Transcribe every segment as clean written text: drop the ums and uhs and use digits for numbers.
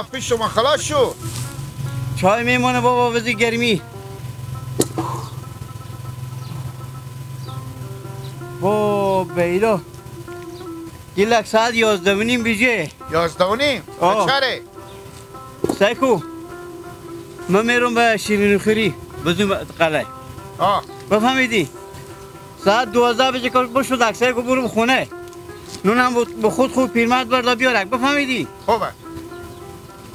رفت پیش شما خلاص شو. چای میمونه بابا بزی گرمی. با بیرو گیلک ساعت 11:30 بیجه. 11:30 چره؟ سایکو من میرم به شیرینی خوری بزنم قلعه. بفهمیدی؟ ساعت 12 بجه کار بشود اکسای کو برو خونه. نونم به خود خوب پیرمرد بردا بیارک. بفهمیدی؟ خوبه.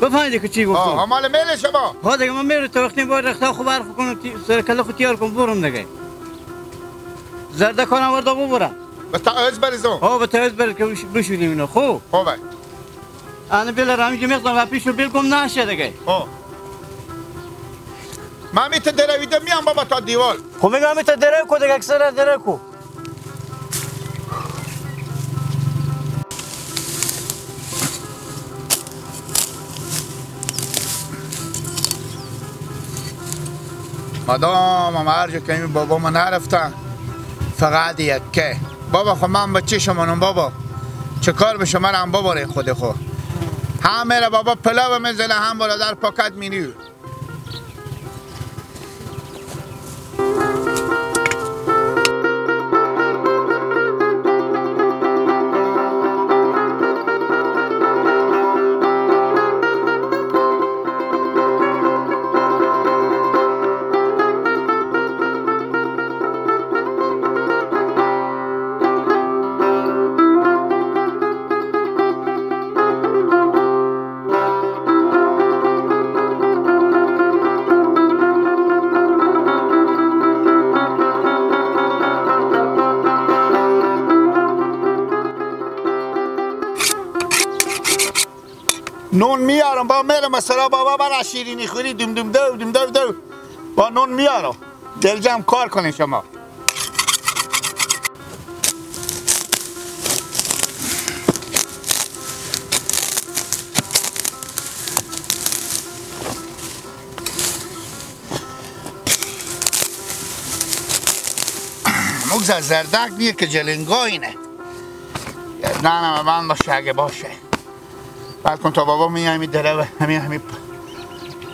بفهمیدی که چی گفتم؟ مال میل شما. ها دیگه من میرم تا وقتی باید رختا خوب برخ کنم سر کله خود تیار کنم برم دیگه. زرده کنم وردا ببرم. به تعهد بریزم. به تعهد برید که بشوریم اینو. خوبه. انا بیل رامیجی میخوام و پیشو بیل کم نشه دیگه. من میت درویده میام بابا تا دیوال. خب میگم میت درو کو دیگه اکثر درو کو. مادام هر جا که این بابا من نرفتن فقط یکه. بابا خب من بچه شمانم بابا. چه کار به شما هم بباره خود خود. هم میره بابا پلاو میزنه هم برادر پاکت مینیو. نون میارم با میرم مثلا بابا برا شیرینی خوری دم دم دو دم دو دو با نون میارم دلجم کار کنین شما. مگذار زردک نیه که جلنگا اینه. نه من باشه اگه باشه. بعد کن تا بابا میامی دره همین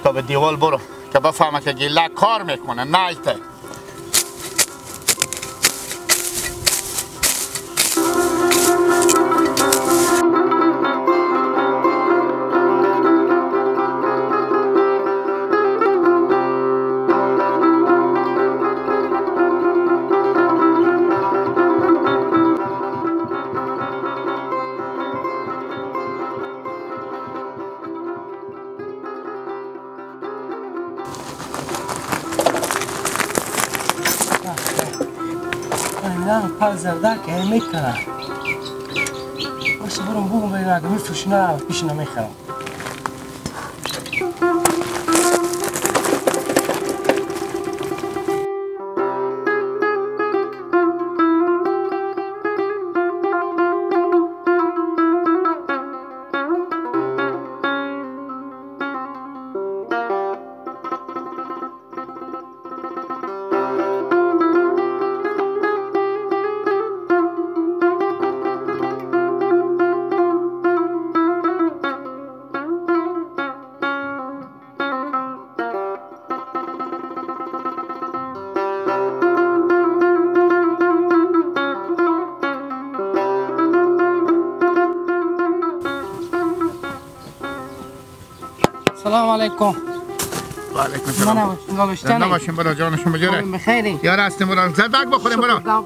تا به دیوال برو که بفهمه که گیله کار میکنه نایته. پل زردک میکنه باشه برم بگم باید اگه میفروشنه پیشنه میخرم. سلام علیکم. و علیکم سلام. من نباشیم برا جانشون بجره. بخیری. یار هستیم برا زردک بخوریم برا.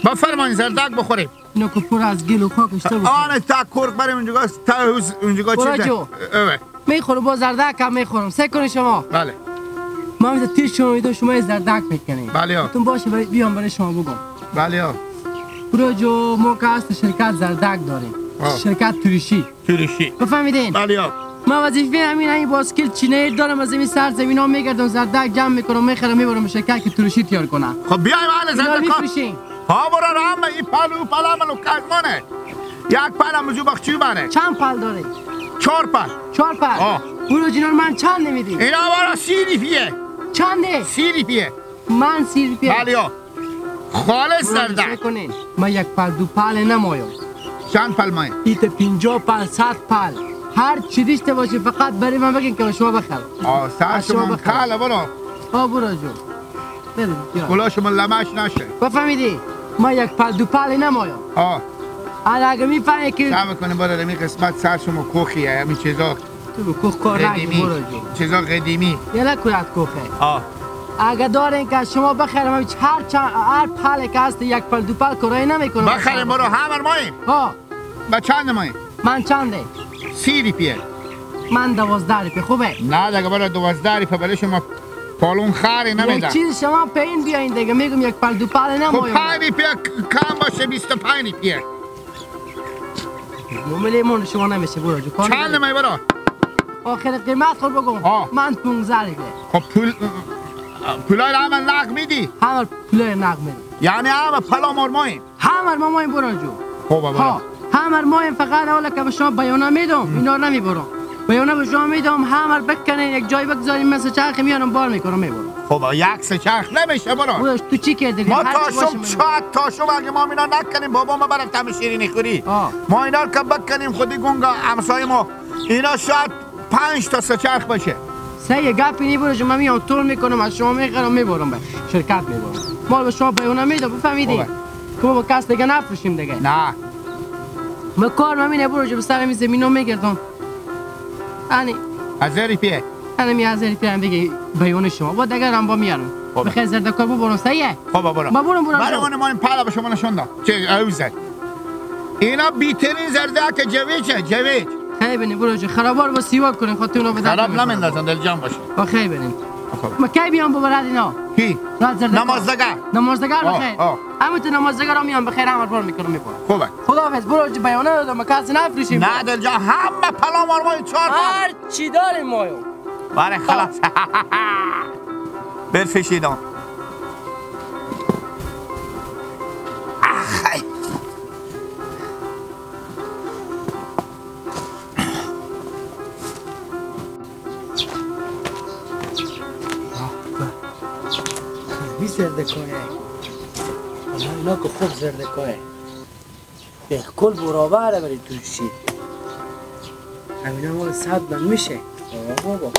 بفرمایین زردک بخوریم. اینو که پر از گل و خاک اشته باشیم. آنه تا کرک بریم اونجا تا اونجا چیزه. اوه. میخورم با زردک هم میخورم. سه کنی شما. بله. ما میذارم تیر شما میدونم شما زردک میکنید. بله ها. تون باشه بیام برای شما بگم. بله ها. برو جو ما که هست شرکت زردک داریم. شرکت توریشی. بفهمیدین؟ بله ها. ما وظیفه همین باسکل چینه دارم از این سرزمین ها میگردم زردک جمع میکنم میخرم میبرم شرکت که توریشی تیار کنه. خب بیایم اهل زردک ها برو رام این پلو پلاملو کزمانه یک پلم وجو بخچیو بره. چند پل داره؟ 4 پل. 4 پل. برو جنان من چند نمیدی؟ اینا برا 30 روپیه. چنده؟ 30 روپیه. من 30 روپیه. بله ها. خالص زردک. من یک پل دو پل نمایم. چند پل مایم؟ ایت 50 پل 100 پل. هر چی داشته باشی فقط برای من بگین که شما بخر. سرشون کاله برو. برو جو. بریم. کلاشون لمش نشه. بفهمیدی؟ ما یک پل دو پل نمایم. اگه میفهمی که سعی میکنیم برای این قسمت سرشون کوخیه همین چیزا. تو به کوخ کار نگی برو جو. چیزا قدیمی. یلا کورت کوخه. اگه دارین که شما بخرم هر پل که هست یک پل دو پل کارایی نمیکنم. بخریم برو همر ماییم. با چند ماییم؟ من چنده؟ 30 روپیه. من 12 روپیه خوبه؟ نه دیگه برای 12 روپیه برای شما پالون خری نمیدن. یک چیز شما پین بیاین دیگه میگم یک پل دو پل نمایم. خب 5 روپیه کم باشه 25 روپیه. ملیمون شما نمیشه برو جو. چند مایی برو؟ آخر قیمت خود بگم. من 15 روپیه. خب پولای همه نق میدی؟ همه پولای نق میدی. یعنی همه پلا مرماییم؟ همه مرماییم برو جو. خوبه برو. همه مرماییم فقط اولا که به شما بیانه میدم اینا رو نمیبرم. بیانه به شما میدم همه بکنین یک جای بگذاریم مثل چرخ میانم بار میکنم میبرم. خب یک سچرخ نمیشه برو. تو چی کردی؟ ما تاشم اگه ما اینا نکنیم بابا ما برم تم شیرینی خوری. ما اینا رو که بکنیم خودی گونگا همسایه ما اینا شاید 5 تا سچرخ باشه. سه گپی نی برو من میام طول میکنم از شما میخرم میبرم به شرکت میبرم. ما به شما بیانه میدم بفهمیدی؟ که ما با کس دیگه نفروشیم دیگه. نه. ما کار مامینه برو جو به سر می زمینو میگردم. یعنی 1000 روپیه. یعنی 1000 روپیه هم بگی بیانه شما با دیگه هم با میارم. بخیر زرد کار برم سایه. خب برو. ما برم. برو ما این پالا به شما نشون دادم. چه اوزه. اینا بیترین زرده که جویچه جویچ. خیلی ببین برو جو خرابار با سیوا کنین خاطر اونا بدن. خراب نمیندازن دل جان باشه. خیلی ببین. ما کی بیام ببرد اینا؟ کی؟ نمازدگر. نمازدگر بخیر. همون تو نمازدگر هم میام بخیر همه بار میکنم میپرم. خوبه. خداحافظ برو جو بیانه دادم ما کسی نفروشیم. نه دل جان همه پلا مارمای 4 تا. هر چی داریم مایو. بله خلاص. برفشیدم. زرده کنه اینا که خوب زرده کنه به کل برابره بری توشی همینا مال 100 من میشه بابا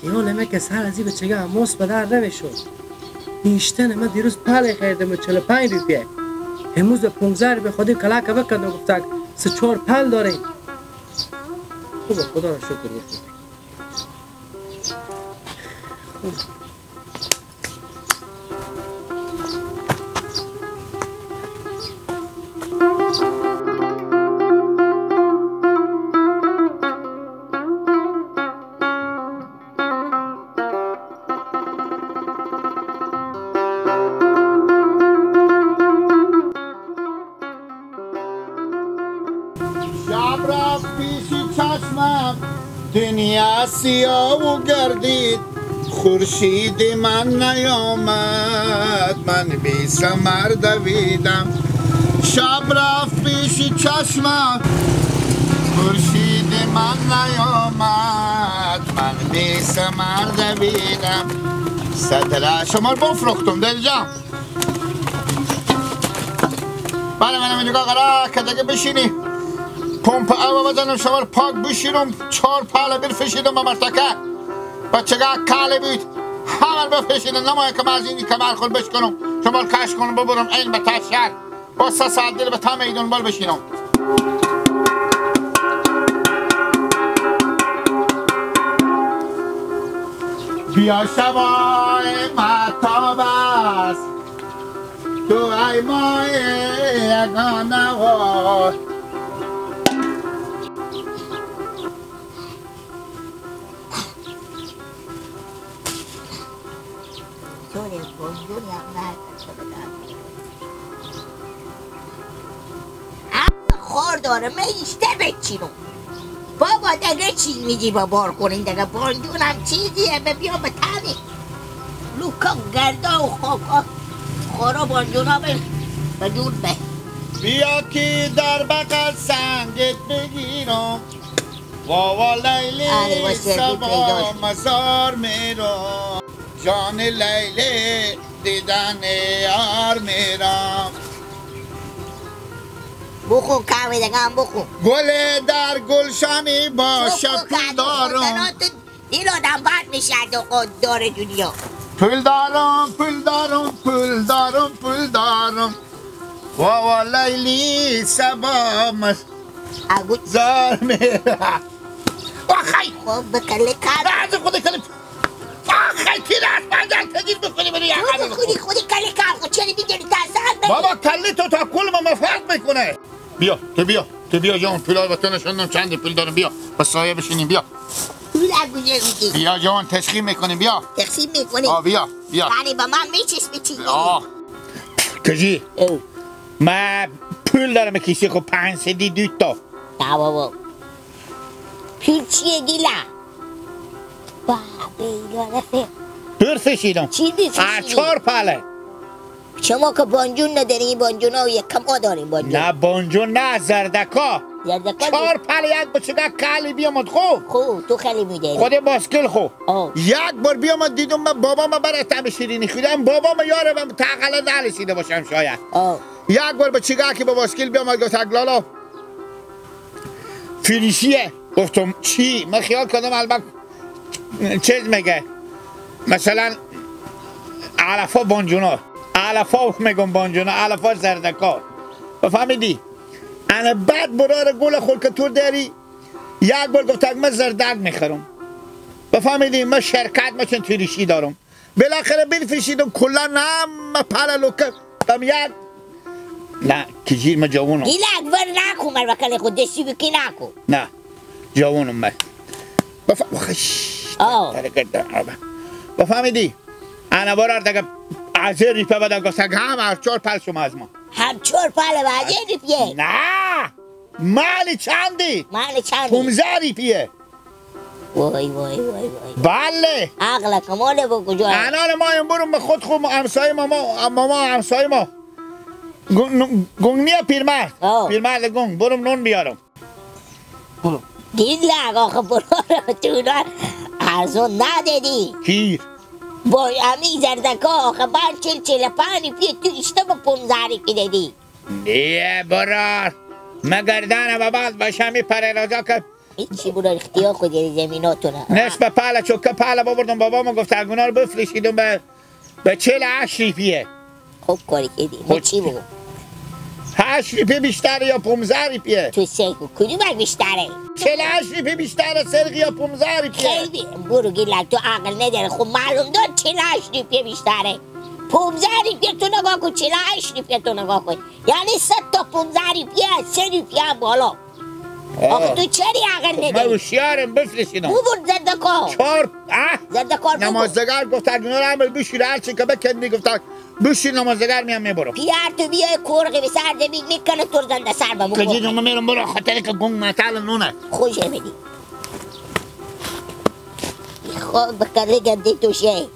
خیال همه که سر ازی به چگه موس به در نمیشد بیشتن من دیروز پل خریدم 45 روپیه امروز 15 روپیه خودی کلک بکن و گفتک 3-4 پل داره خوبه خدا را شکر بخیر خوب دنیا سیاه و گردید خورشید من نیامد من بی ثمر دویدم شب رفت پیش چشمم خورشید من نیامد من بی ثمر دویدم صدره شما رو بفروختم دل جان بله منم اینجا قرار که دیگه بشینی پمپ او بزنم شما رو پاک بشیرم 4 پاله برفشیدم به مرتکه بچگاه کاله بود همه رو بفشیدم نمایه که من از اینی کمر خود بشکنم شما رو کش کنم ببرم این به تشکر با 3 ساعت دل به تم ایدون بال بشینم بیا شبای مهتاب است تو ای ماه یگانه و خور داره میشته بچینم بابا دیگه چی میگی با بار کنین دیگه باندونم چیزیه بیا به تنی لوکا گردا و خواب خورا باندونا به جون به بیا که در بقل سنگت بگیرم واوا لیلی سبا مزار میرم جان لیلی دیدن یار میرم بخون کمی دیگه هم بخون. گل در گلشنی باشه پول دارم. این آدم بد میشه داره دنیا. پول دارم پول دارم پول دارم پول دارم. و لیلی سبا زار میره. آخی خب بکلی کار. از خود کلی. آخی تیر از بندن تگیر بکنی بری تو خودی کلی کار خود چلی میگنی ترسان بری. بابا کلی تو تا کل ما فرق میکنه. بیا تو بیا جان پولای تو نشوندم چندی پول دارم بیا بس سایه بشینیم بیا. پول اگوزه میگی. بیا جان تشخیم میکنیم بیا. تقسیم میکنیم. بیا یعنی با من میچسبی چی؟ کجی ما پول دارم کسی خب 500 دو تا. نه بابا پول چیه گیلا؟ بیگانه فهم درسشیدم چی درسشیدی؟ 4 پاله. شما که بانجون نداریم بانجون ها یک کم ها داریم بانجون. نه بانجون نه زردکا. 4 پاله یک بچگاه کالی بیامد خوب تو خیلی میداری خود باسکل یک بار بیامد دیدم من بابا ما برای تم شیرینی خودم بابا ما یاره من تقلا نرسیده باشم شاید. یک بار بچگاه که با باسکل بیامد گفت لالا فینیشیه. گفتم چی؟ من خیال کردم البته چیز میگه مثلا علفا بانجونا علفا میگم بانجونا علفا زردکا بفهمیدی؟ انا بعد برای گل خود که تو داری یک بار گفتم من زردک میخرم بفهمیدی؟ من شرکت مچن تریشی دارم بالاخره بنفشیدم کلا نه پالا لوکه تم یک نه کجیر من جوانم گیلا اکبر نکو مر وکل خود دستی بکی نکو نه جوانم من بفهمیدی؟ انا برار دیگه 1000 روپیه بدم گفتم هم 4 پل شما از ما هم 4 پل و 1000 روپیه نه مال چندی؟ مال چندی؟ 15 روپیه وای بله عقل کماله با کجا الان ما این برم به خود همسایه ماما همسایه ما گنگنیه پیرمرد گنگ برم نون بیارم برم دیل آقا برو تو ارزون ندیدی کیر با امی زردکا آقا بر 45 روپیه تو اشتباه 15 روپیه دیدی نه برار مگردانه و بعد باشه می پره رازا که چی برو اختیار خودی زمیناتونه نصف پاله چوکه پاله ببردم بابا ما گفت اگونا رو بفرشیدم به 48 روپیه خوب کاری کردی ما چی بگم 8 روپیه بیشتره یا 15 روپیه تو سرگو کدوم بیشتره 48 روپیه بیشتره سرگی یا 15 روپیه خیلی برو گیلک تو عقل نداره خب معلوم دار 48 روپیه بیشتره 15 روپیه تو نگاه کن 48 روپیه تو نگاه کن یعنی 100 تا 15 روپیه 3 روپیه هم بالا آخه تو چری عقل نداری؟ من هوشیارم بفرشیدم ببرد زدکار زدکار ببرد نمازدگر گفت اگه عمل بشیر هرچی که بکندی گفت بشیر نمازدگر میام میبرم پیار تو بیای کورقی به سر زمین میکنه تو زنده سر بمون کجی من میرم برو خاطر که گنگ مطال نونه خوشه بدی خواب بکرده گنده توشه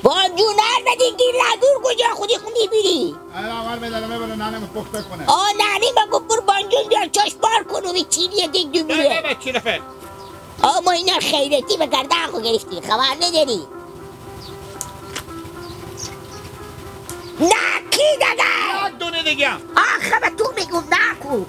بانجونر ندی گیلا دور کجا خودی خونی بیری اول بدارم میبره نانم پخته کنه نانی ما گفت بر بانجون بیار چاش بار کنو به چینیه دیگ دو میره نه چی رفت ما اینا خیرتی به گردن خو گرفتی خبر نداری نکی دگه یک دونه دیگه آخه به تو میگم نکو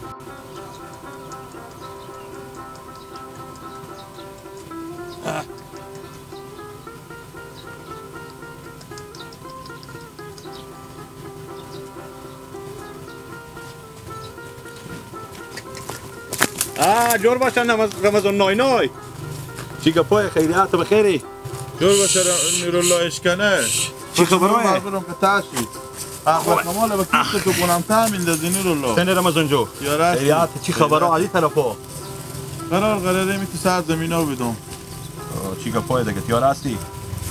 جور باشن رمضان نای چی گپای خیریات بخیری جور باشه نیرالله اشکنه چی خبرای مردم که تاشید احمد نمال با کیست تو کنم تامین دازی نیرالله سن رمضان جو خیریات چی خبرها علی طرفو قراره می تو سر زمین ها بدم چی گپای دیگه تیار هستی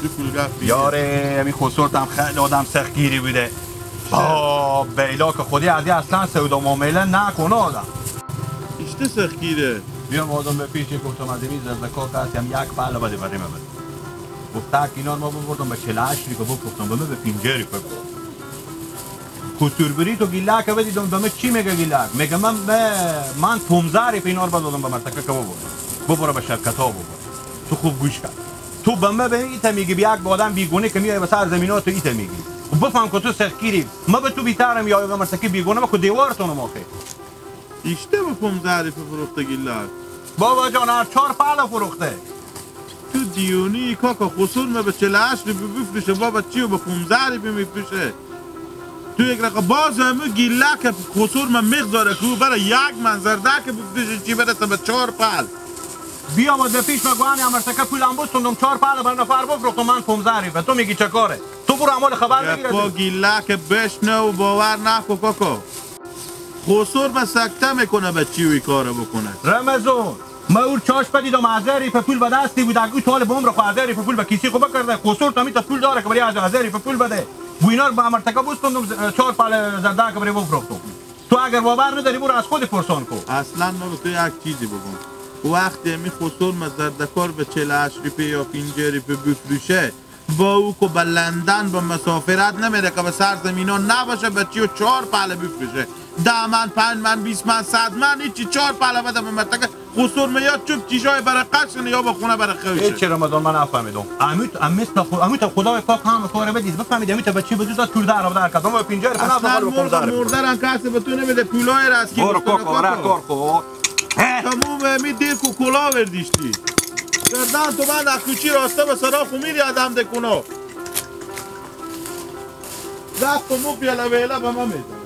چی پولگفتی یاره امی خسورت هم خیلی آدم سختگیری بوده بیلا که خودی عزی اصلا سودا معامله نکنه آدم اشته سختگیره بیام آدم به پیش گفتم از این زرزکا کسی هم یک پهله بده بریم بده گفت تک اینا ما ببردم به 48 ریکا گفتم بمه به 50 ریکا کسور بری تو گیلک بدیدم دمه چی میگه گیلک میگه من 15 ریکا اینا رو بدادم به مرتکه که ببره به شرکت ها ببره تو خوب گوش کن تو بمه به ایتا میگی یک با آدم بیگونه که میای به سر زمینات تو ایتا میگی بفهم که تو سخکیری ما به تو بیتارم یا مرتکب بیگونه ما که دیوارتون موخه ایشته به 15 ریف فروخته گیلک بابا جان هر 4 پاله فروخته تو دیونی کاکا خسور ما به 48 ریف بفروشه بابا چیو به 15 ریف میفروشه تو یک رقم باز همه گیلک خسور ما مقداره که برای 1 منظر ده که بفروشه چی برسه به 4 پل بیا و پیش مگوانی امرتکه پولم بستندم 4 پاله بر نفر بفروختم من 15 ریفه تو میگی چه کاره تو برو عمال خبر بگیره با گیلک بشنه و باور نکو کاکا خسور ما سکته میکنه به چیوی کاره بکنه رمزون ما اور چاش بدیدم از ریف پول به دستی بود اگه طالب عمر خو از ریف پول به کسی خو بکرده خسور تا میت پول داره که برای از ریف پول بده و اینا رو با امرتکه بستندم 4 پاله زرده که برای بفروختم تو اگر باور نداری برو از خود پرسان کو اصلا ما تو یک چیزی بگم وقتی می خسور ما زردکار به 48 ریپه یا 5 ریپه بفروشه با او که به لندن به مسافرت نمیره که به سرزمین ها نباشه به چی و 4 پله بفروشه 10 من 5 من 20 من 100 من هیچی 4 پله بده به مرتکه خسور می یا چوب چیشای برای قشن یا به خونه برای خوشه هیچ رمضان من نفهمیدم امیت خدای پاک هم کار بدید بفهمید امیت بچی بدید طول در آورد کردم با 50 ریپه اصلا مردن کسی به تو نمیده پولای راستی برو کاکا را کار کو تموم می دیر کو کلا وردیشتی کردن تو من اخوچی راسته به سراخ و میری آدم دکنو رفت و مو پیاله ویله به ما میزن